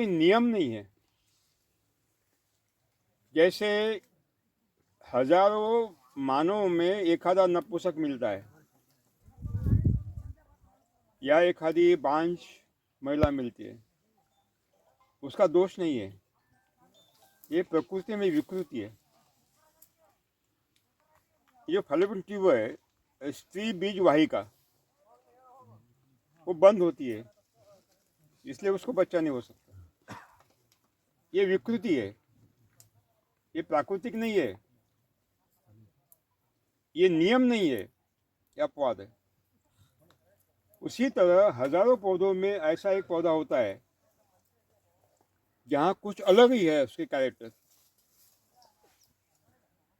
कोई नियम नहीं है। जैसे हजारों मानवों में एक आधा नपुंसक मिलता है या एक आधी बांझ महिला मिलती है, उसका दोष नहीं है, ये प्रकृति में विकृति है। ये फैलोपियन ट्यूब है, स्त्री बीज वाहिका, वो बंद होती है, इसलिए उसको बच्चा नहीं हो सकता। ये विकृति है, ये प्राकृतिक नहीं है, ये नियम नहीं है, ये अपवाद है। उसी तरह हजारों पौधों में ऐसा एक पौधा होता है जहाँ कुछ अलग ही है उसके कैरेक्टर।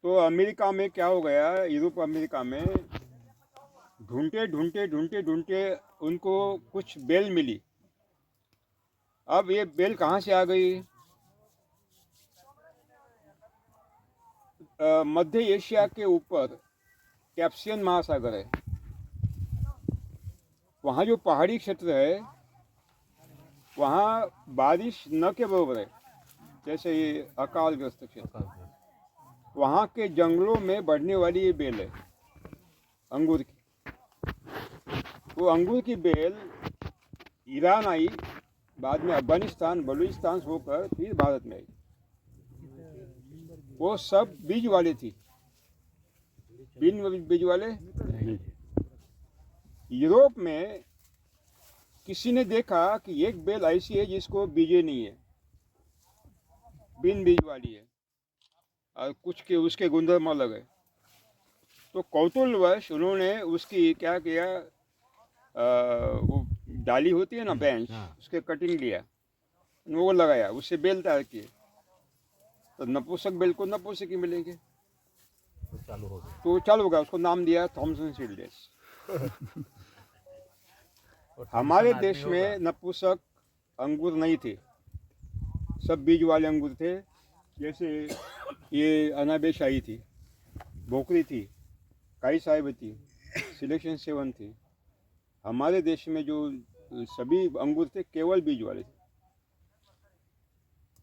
तो अमेरिका में क्या हो गया, यूरोप अमेरिका में ढूंढते ढूंढते ढूंढते ढूंढते उनको कुछ बेल मिली। अब ये बेल कहाँ से आ गई? मध्य एशिया के ऊपर कैस्पियन महासागर है, वहाँ जो पहाड़ी क्षेत्र है वहाँ बारिश न के बराबर है, जैसे ये अकालग्रस्त क्षेत्र। वहाँ के जंगलों में बढ़ने वाली ये बेल है अंगूर की। वो अंगूर की बेल ईरान आई, बाद में अफगानिस्तान बलूचिस्तान होकर फिर भारत में आई। वो सब बीज वाले थी, बिन बीज वाले नहीं थे। यूरोप में किसी ने देखा कि एक बेल ऐसी है जिसको बीजे नहीं है, बिन बीज वाली है और कुछ के उसके गुणधर्म अलग है। तो कौतूहलवश उन्होंने उसकी क्या किया, वो डाली होती है ना बेंच, उसके कटिंग लिया, वो लगाया, उससे बेल तैयार किए। तो नपुंसक बेल को नपुंसक ही मिलेंगे, तो चालू हो गया। उसको नाम दिया थॉमसन सीडलेस। हमारे देश में नपुंसक अंगूर नहीं थे, सब बीज वाले अंगूर थे। जैसे ये अनाबेशाही थी, भोकरी थी, काई साहिब थी, सिलेक्शन 7 थी। हमारे देश में जो सभी अंगूर थे केवल बीज वाले थे।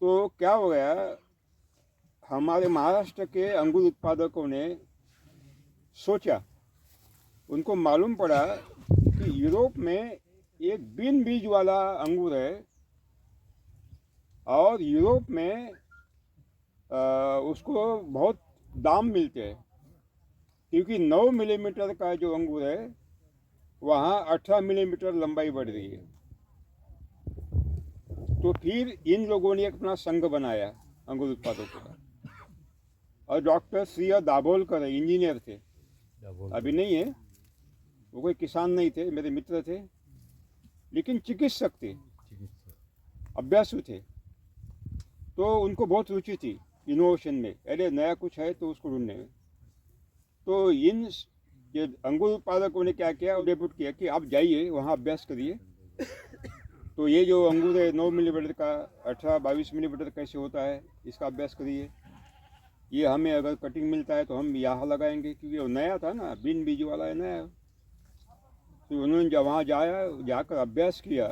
तो क्या हो गया, हमारे महाराष्ट्र के अंगूर उत्पादकों ने सोचा, उनको मालूम पड़ा कि यूरोप में एक बिन बीज वाला अंगूर है और यूरोप में उसको बहुत दाम मिलते हैं, क्योंकि 9 मिलीमीटर का जो अंगूर है वहाँ 18 मिलीमीटर लंबाई बढ़ रही है। तो फिर इन लोगों ने अपना संघ बनाया अंगूर उत्पादकों का। और डॉक्टर श्रिया दाभोलकर इंजीनियर थे, अभी नहीं है, वो कोई किसान नहीं थे, मेरे मित्र थे, लेकिन चिकित्सक थे, अभ्यासु थे। तो उनको बहुत रुचि थी इनोवेशन में, अरे नया कुछ है तो उसको ढूंढने में। तो इन ये अंगूर उत्पादकों ने क्या किया, डेप्यूट किया कि आप जाइए वहाँ अभ्यास करिए। तो ये जो अंगूर है 9 मिलीमीटर का, 18-22 मिलीमीटर कैसे होता है, इसका अभ्यास करिए। ये हमें अगर कटिंग मिलता है तो हम यहाँ लगाएंगे, क्योंकि वो नया था ना, बिन बीज वाला है, नया। तो उन्होंने जब वहाँ जाकर अभ्यास किया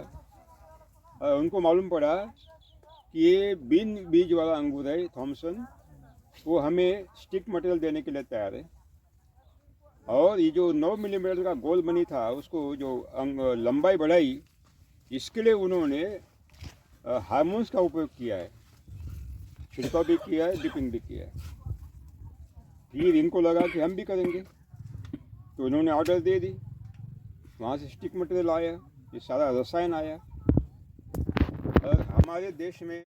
और उनको मालूम पड़ा कि ये बिन बीज वाला अंगूर है थॉमसन, वो हमें स्टिक मटेरियल देने के लिए तैयार है। और ये जो 9 मिलीमीटर का गोल बनी था, उसको जो लंबाई बढ़ाई, इसके लिए उन्होंने हार्मोन्स का उपयोग किया है, छिड़काव भी किया है, डिपिंग भी किया है। फिर इनको लगा कि हम भी करेंगे, तो उन्होंने ऑर्डर दे दी, वहाँ से स्टिक मटेरियल आया, ये सारा रसायन आया और हमारे देश में